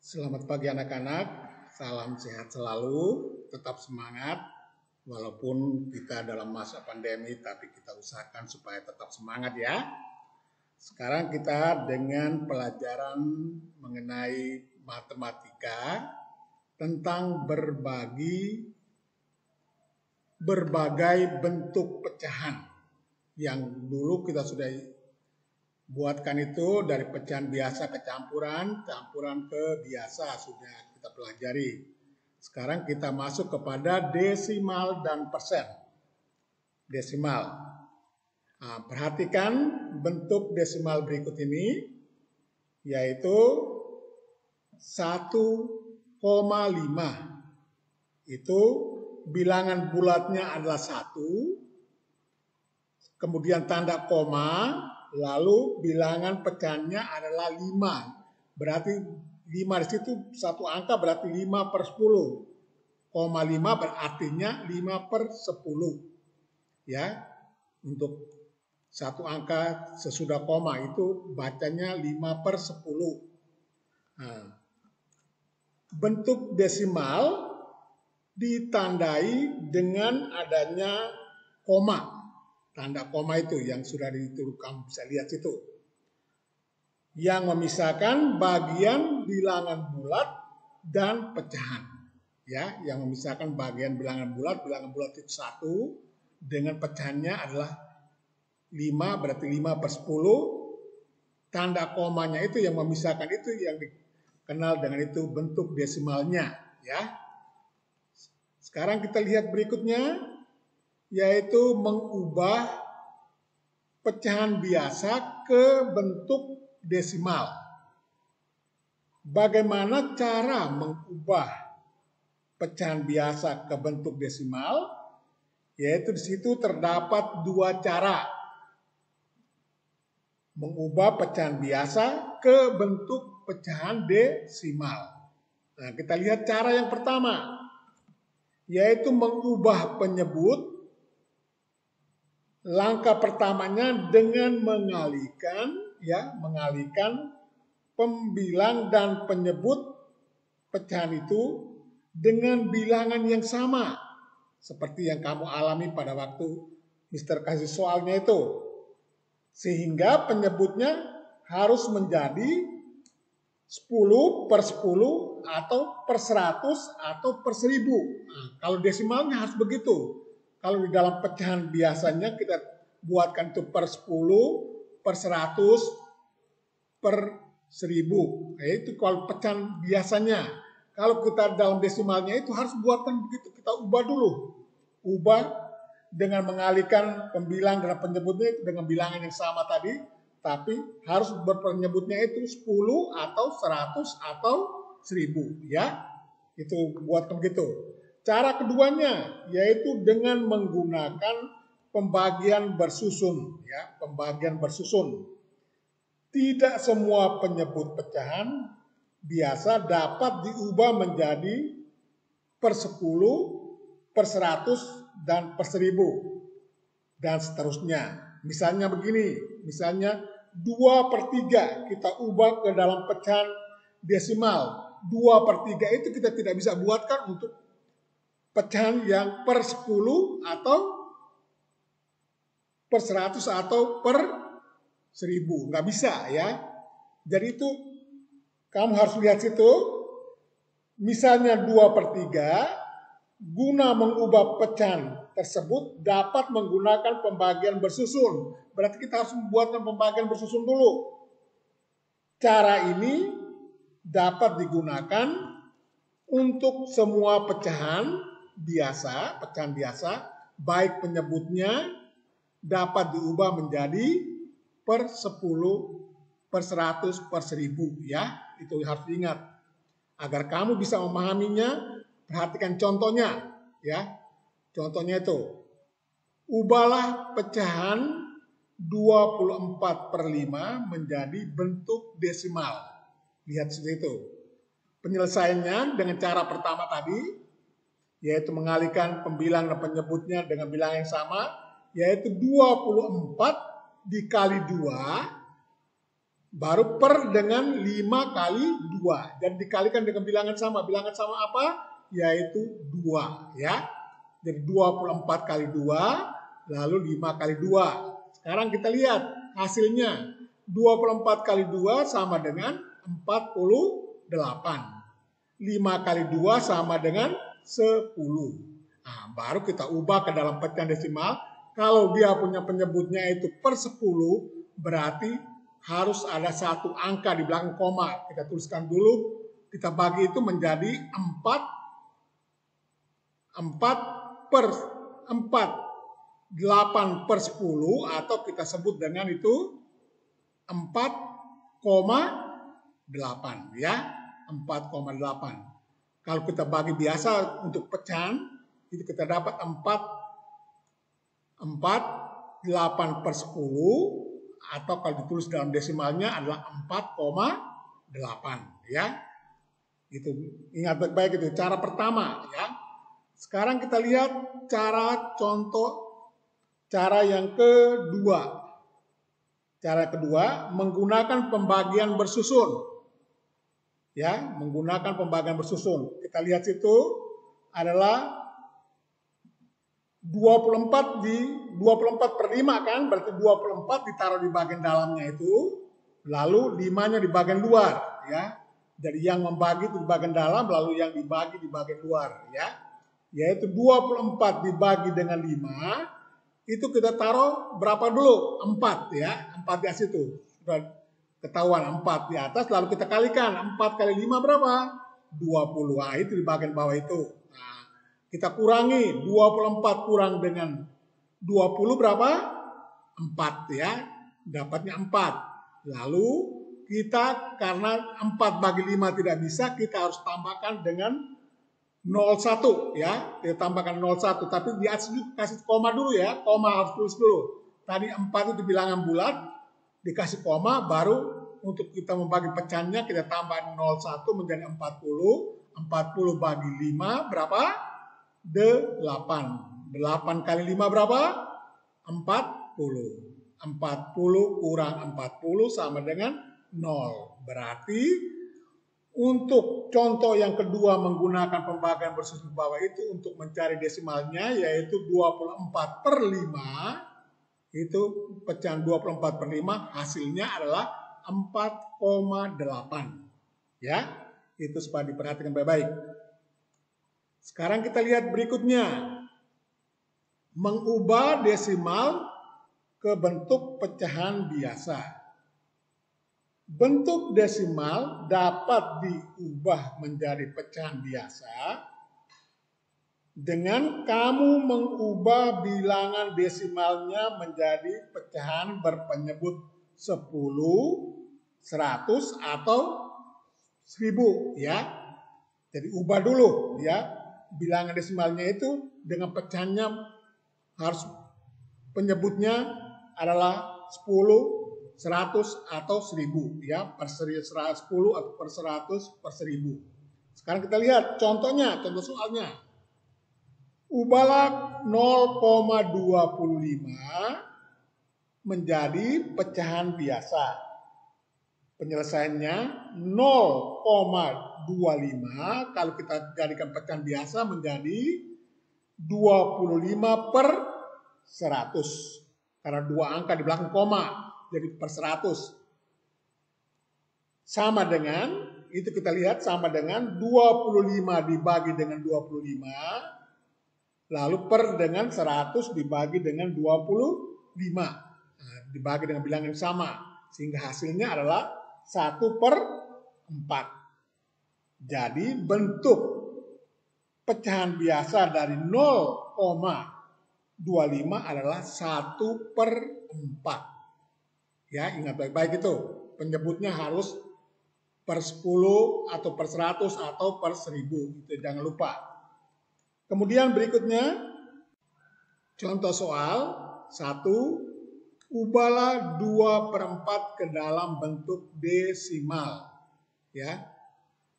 Selamat pagi anak-anak, salam sehat selalu, tetap semangat. Walaupun kita dalam masa pandemi, tapi kita usahakan supaya tetap semangat ya. Sekarang kita dengan pelajaran mengenai matematika tentang berbagai bentuk pecahan. Yang dulu kita sudah buatkan itu dari pecahan biasa ke campuran, campuran ke biasa sudah kita pelajari. Sekarang kita masuk kepada desimal dan persen. Desimal. Nah, perhatikan bentuk desimal berikut ini, yaitu 1,5. Itu bilangan bulatnya adalah 1, kemudian tanda koma, lalu bilangan pecahannya adalah 5. Berarti 5 di situ satu angka berarti 5 per 10. 0,5 berartinya 5 per 10. Ya, untuk satu angka sesudah koma itu bacanya 5 per 10. Nah, bentuk desimal ditandai dengan adanya koma. Tanda koma itu yang sudah ditulis, kamu bisa lihat situ. Yang memisahkan bagian bilangan bulat dan pecahan. Ya, yang memisahkan bagian bilangan bulat itu 1 dengan pecahannya adalah 5, berarti 5 per 10. Tanda komanya itu yang memisahkan itu yang dikenal dengan itu bentuk desimalnya. Ya. Sekarang kita lihat berikutnya, yaitu mengubah pecahan biasa ke bentuk desimal. Bagaimana cara mengubah pecahan biasa ke bentuk desimal? Yaitu di situ terdapat 2 cara mengubah pecahan biasa ke bentuk pecahan desimal. Nah, kita lihat cara yang pertama, yaitu mengubah penyebut. Langkah pertamanya dengan mengalihkan pembilang dan penyebut pecahan itu dengan bilangan yang sama seperti yang kamu alami pada waktu Mister kasih soalnya itu, sehingga penyebutnya harus menjadi 10 per 10 atau per 100 atau per 1000. Nah, kalau desimalnya harus begitu. Kalau di dalam pecahan biasanya kita buatkan itu per 10, per 100, per 1000. Nah, itu kalau pecahan biasanya. Kalau kita dalam desimalnya itu harus buatkan begitu. Kita ubah dulu. Ubah dengan mengalihkan pembilang dan penyebutnya dengan bilangan yang sama tadi. Tapi harus berpenyebutnya itu 10 atau 100 atau 1000. Ya, itu buatkan begitu. Cara keduanya yaitu dengan menggunakan pembagian bersusun, ya, pembagian bersusun. Tidak semua penyebut pecahan biasa dapat diubah menjadi per 10, per 100 dan per 1000 dan seterusnya. Misalnya begini, misalnya 2 per 3 kita ubah ke dalam pecahan desimal. 2 per 3 itu kita tidak bisa buatkan untuk pecahan yang per 10 atau per 100 atau per 1000. Nggak bisa ya. Jadi itu kamu harus lihat situ. Misalnya 2 per 3, guna mengubah pecahan tersebut dapat menggunakan pembagian bersusun. Berarti kita harus membuatkan pembagian bersusun dulu. Cara ini dapat digunakan untuk semua pecahan biasa, baik penyebutnya dapat diubah menjadi per 10, per 100, per 1000 ya. Itu harus diingat. Agar kamu bisa memahaminya, perhatikan contohnya ya. Contohnya itu, ubahlah pecahan 24 per 5 menjadi bentuk desimal. Lihat seperti itu. Penyelesaiannya dengan cara pertama tadi, yaitu mengalihkan pembilang dan penyebutnya dengan bilangan yang sama, yaitu 24 dikali 2 baru per dengan 5 kali 2. Dan dikalikan dengan bilangan sama. Bilangan sama apa? Yaitu 2. Ya. Jadi 24 kali 2, lalu 5 kali 2. Sekarang kita lihat hasilnya. 24 kali 2 sama dengan 48. 5 kali 2 sama dengan 10. Nah, baru kita ubah ke dalam pecahan desimal. Kalau dia punya penyebutnya itu per 10, berarti harus ada satu angka di belakang koma. Kita tuliskan dulu, kita bagi itu menjadi 4 per 4, 8 per 10, atau kita sebut dengan itu 4,8 ya, 4,8. Kalau kita bagi biasa untuk pecahan, itu kita dapat 8 per 10, atau kalau ditulis dalam desimalnya adalah 4,8 ya. Itu ingat baik-baik, itu cara pertama ya. Sekarang kita lihat cara yang kedua. Cara kedua menggunakan pembagian bersusun. Ya, menggunakan pembagian bersusun. Kita lihat situ adalah 24 per 5 kan, berarti 24 ditaruh di bagian dalamnya itu, lalu 5-nya di bagian luar ya. Jadi yang membagi itu di bagian dalam, lalu yang dibagi di bagian luar ya. Yaitu 24 dibagi dengan 5, itu kita taruh berapa dulu? 4 ya, 4 di situ. Sudah ketahuan 4 di atas, lalu kita kalikan 4 kali 5 berapa? 20. Nah, itu di bagian bawah itu. Nah, kita kurangi 24 kurang dengan 20 berapa? 4 ya. Dapatnya 4. Lalu kita karena 4 bagi 5 tidak bisa, kita harus tambahkan dengan 01 ya. Kita tambahkan 01, tapi di atas kasih koma dulu ya. Koma harus tulis dulu. Tadi 4 itu bilangan bulat, dikasih koma, baru untuk kita membagi pecahannya kita tambah 01 menjadi 40. 40 bagi 5 berapa? 8. 8 kali 5 berapa? 40. 40 kurang 40 sama dengan 0. Berarti untuk contoh yang kedua menggunakan pembagian bersusun bawah itu untuk mencari desimalnya, yaitu 24 per 5. Itu pecahan 24 per 5 hasilnya adalah 4,8. Ya, itu supaya diperhatikan baik-baik. Sekarang kita lihat berikutnya. Mengubah desimal ke bentuk pecahan biasa. Bentuk desimal dapat diubah menjadi pecahan biasa dengan kamu mengubah bilangan desimalnya menjadi pecahan berpenyebut 10, 100 atau 1000 ya. Jadi ubah dulu ya. Bilangan desimalnya itu dengan pecahannya harus penyebutnya adalah 10, 100 atau 1000 ya, per 10 atau per 100 per 1000. Sekarang kita lihat contohnya, contoh soalnya. Ubahlah 0,25 menjadi pecahan biasa. Penyelesaiannya 0,25 kalau kita jadikan pecahan biasa menjadi 25 per 100. Karena dua angka di belakang koma. Jadi per 100 sama dengan, itu kita lihat sama dengan 25 dibagi dengan 25, lalu per dengan 100 dibagi dengan 25. Nah, dibagi dengan bilangan yang sama, sehingga hasilnya adalah 1 per 4. Jadi bentuk pecahan biasa dari 0,25 adalah 1 per 4. Ya, ingat baik-baik itu. Penyebutnya harus per 10 atau per 100 atau per 1000. Itu jangan lupa. Kemudian berikutnya, contoh soal 1. Ubahlah 2 per 4 ke dalam bentuk desimal. Ya.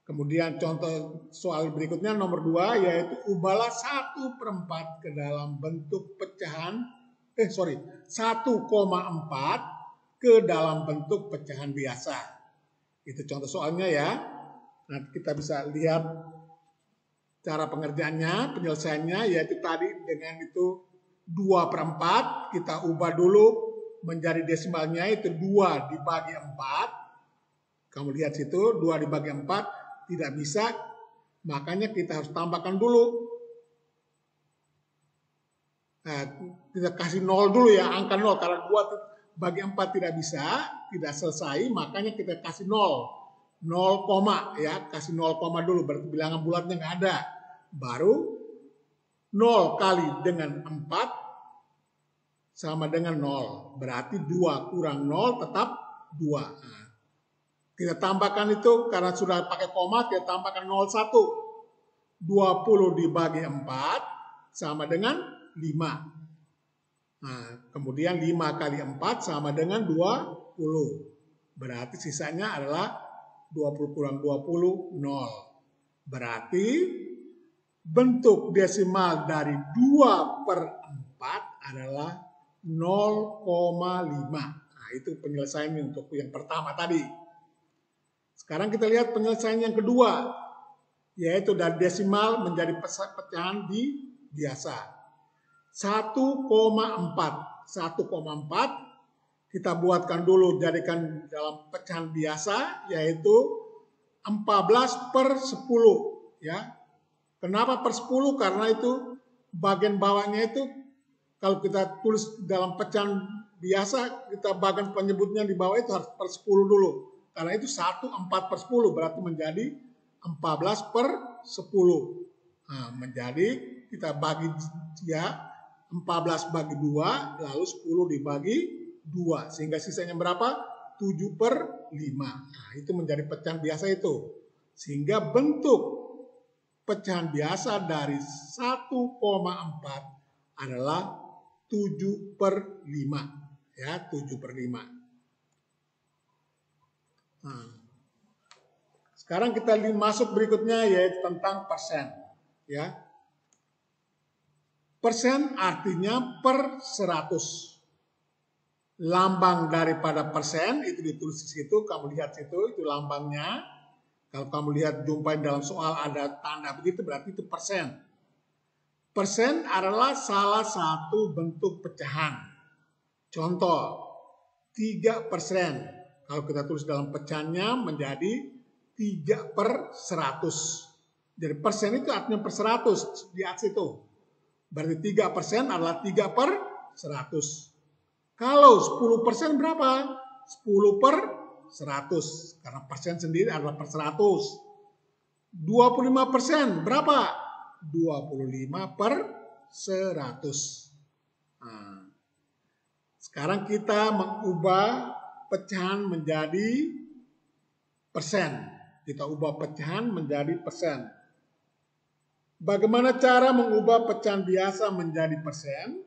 Kemudian contoh soal berikutnya nomor 2, yaitu ubahlah 1 per 4 ke dalam bentuk pecahan, 1,4 ke dalam bentuk pecahan biasa. Itu contoh soalnya ya. Nanti kita bisa lihat cara pengerjaannya, penyelesaiannya, yaitu tadi dengan itu 2/4, kita ubah dulu menjadi desimalnya itu 2 dibagi 4. Kamu lihat situ 2 dibagi 4 tidak bisa, makanya kita harus tambahkan dulu. Nah, kita kasih 0 dulu ya, angka 0, karena 2 bagi 4 tidak bisa, tidak selesai, makanya kita kasih 0. 0, ya, kasih 0, dulu, berarti bilangan bulatnya nggak ada. Baru 0 kali dengan 4 sama dengan 0. Berarti 2 kurang 0 tetap 2. Nah, kita tambahkan itu, karena sudah pakai koma, kita tambahkan 01. 20 dibagi 4 sama dengan 5. Nah, kemudian 5 kali 4 sama dengan 20. Berarti sisanya adalah 20 kurang 20, 0. Berarti bentuk desimal dari 2/4 adalah 0,5. Nah, itu penyelesaiannya untuk yang pertama tadi. Sekarang kita lihat penyelesaian yang kedua, yaitu dari desimal menjadi pecahan biasa. 1,4. 1,4 kita buatkan dulu, jadikan dalam pecahan biasa, yaitu 14/10. Ya. Kenapa per 10? Karena itu bagian bawahnya itu, kalau kita tulis dalam pecahan biasa, kita bagian penyebutnya di bawah itu harus per 10 dulu. Karena itu 1/4/10 berarti menjadi 14/10. Nah, menjadi kita bagi ya 14 bagi 2, lalu 10 dibagi 2. Sehingga sisanya berapa? 7/5. Nah, itu menjadi pecahan biasa itu. Sehingga bentuk pecahan biasa dari 1,4 adalah 7/5. Ya, 7/5. Nah, sekarang kita masuk berikutnya, yaitu tentang persen. Ya. Persen artinya per 100. Lambang daripada persen itu ditulis di situ, kamu lihat situ, itu lambangnya. Kalau kamu lihat jumpain dalam soal ada tanda begitu, berarti itu persen. Persen adalah salah satu bentuk pecahan. Contoh, 3%. Kalau kita tulis dalam pecahannya menjadi 3/100. Jadi persen itu artinya per 100 di atas itu. Berarti 3% adalah 3/100. Kalau 10% berapa? 10/100. Karena persen sendiri adalah per 100. 25% berapa? 25/100. Nah, sekarang kita mengubah pecahan menjadi persen. Kita ubah pecahan menjadi persen. Bagaimana cara mengubah pecahan biasa menjadi persen?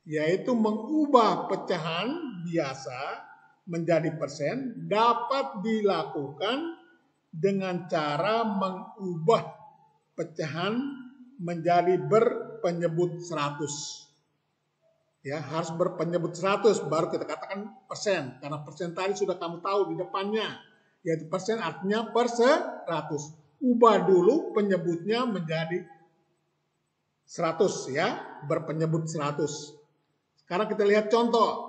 Yaitu mengubah pecahan biasa menjadi persen dapat dilakukan dengan cara mengubah pecahan menjadi berpenyebut 100. Ya, harus berpenyebut 100 baru kita katakan persen. Karena persen tadi sudah kamu tahu di depannya. Yaitu persen artinya per 100. Ubah dulu penyebutnya menjadi 100 ya, berpenyebut 100. Sekarang kita lihat contoh.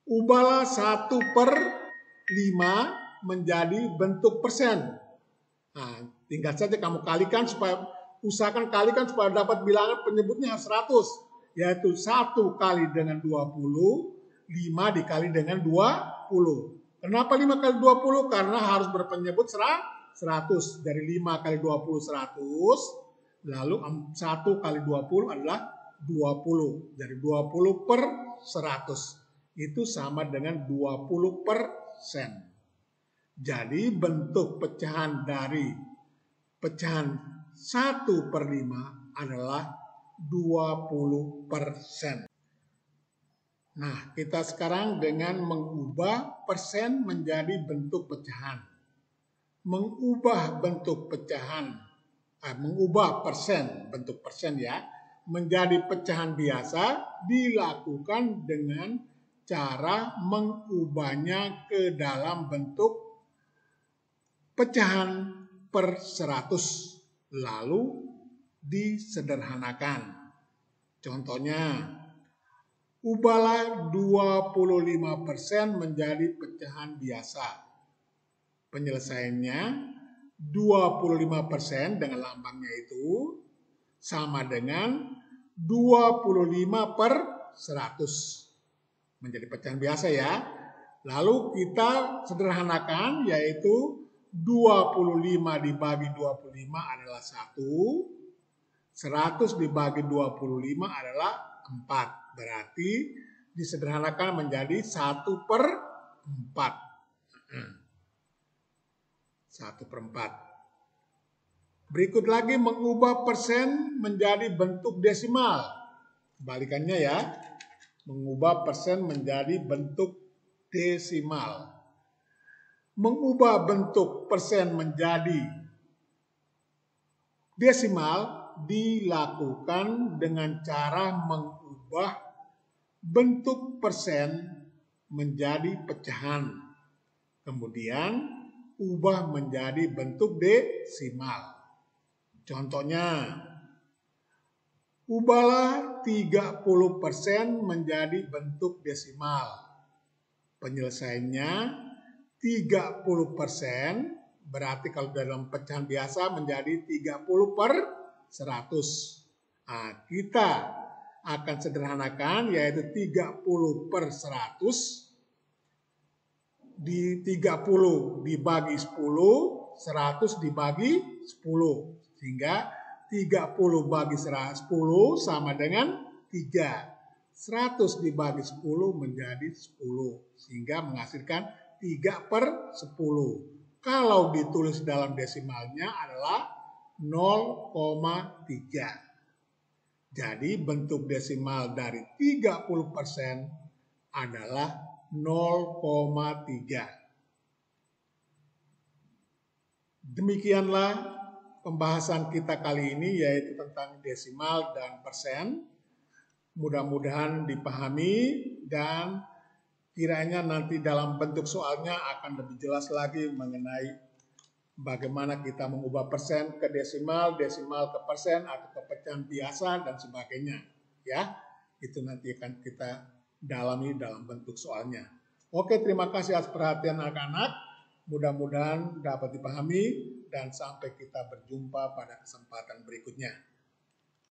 Ubahlah 1/5 menjadi bentuk persen. Nah, tinggal saja kamu kalikan supaya, usahakan kalikan supaya dapat bilangan penyebutnya 100. Yaitu 1 kali dengan 20, 5 dikali dengan 20. Kenapa 5 kali 20? Karena harus berpenyebut 100. Dari 5 kali 20 100, lalu 1 kali 20 adalah 20. Dari 20/100 itu sama dengan 20%. Jadi bentuk pecahan dari pecahan 1/5 adalah 20%. Nah, kita sekarang dengan mengubah persen menjadi bentuk pecahan. Mengubah bentuk pecahan, mengubah persen, bentuk persen ya, menjadi pecahan biasa dilakukan dengan cara mengubahnya ke dalam bentuk pecahan per 100 lalu disederhanakan. Contohnya, ubahlah 25% menjadi pecahan biasa. Penyelesaiannya 25% dengan lambangnya itu sama dengan 25 per 100 menjadi pecahan biasa ya. Lalu kita sederhanakan, yaitu 25 dibagi 25 adalah 1, 100 dibagi 25 adalah 4. Berarti disederhanakan menjadi 1 per 4. 1 per 4. Berikut lagi mengubah persen menjadi bentuk desimal. Kebalikannya ya. Mengubah persen menjadi bentuk desimal. Mengubah bentuk persen menjadi desimal dilakukan dengan cara mengubah bentuk persen menjadi pecahan. Kemudian ubah menjadi bentuk desimal. Contohnya, ubahlah 30% menjadi bentuk desimal. Penyelesaiannya 30%. Berarti kalau dalam pecahan biasa menjadi 30 per 100. Nah, kita akan sederhanakan, yaitu 30 per 100. Di 30 dibagi 10, 100 dibagi 10. Sehingga 30 bagi 10 sama dengan 3. 100 dibagi 10 menjadi 10. Sehingga menghasilkan 3 per 10. Kalau ditulis dalam desimalnya adalah 0,3. Jadi bentuk desimal dari 30% adalah 0,3. Demikianlah pembahasan kita kali ini, yaitu tentang desimal dan persen. Mudah-mudahan dipahami dan kiranya nanti dalam bentuk soalnya akan lebih jelas lagi mengenai bagaimana kita mengubah persen ke desimal, desimal ke persen atau ke pecahan biasa dan sebagainya. Ya, itu nanti akan kita dalami dalam bentuk soalnya. Oke, terima kasih atas perhatian anak-anak. Mudah-mudahan dapat dipahami dan sampai kita berjumpa pada kesempatan berikutnya.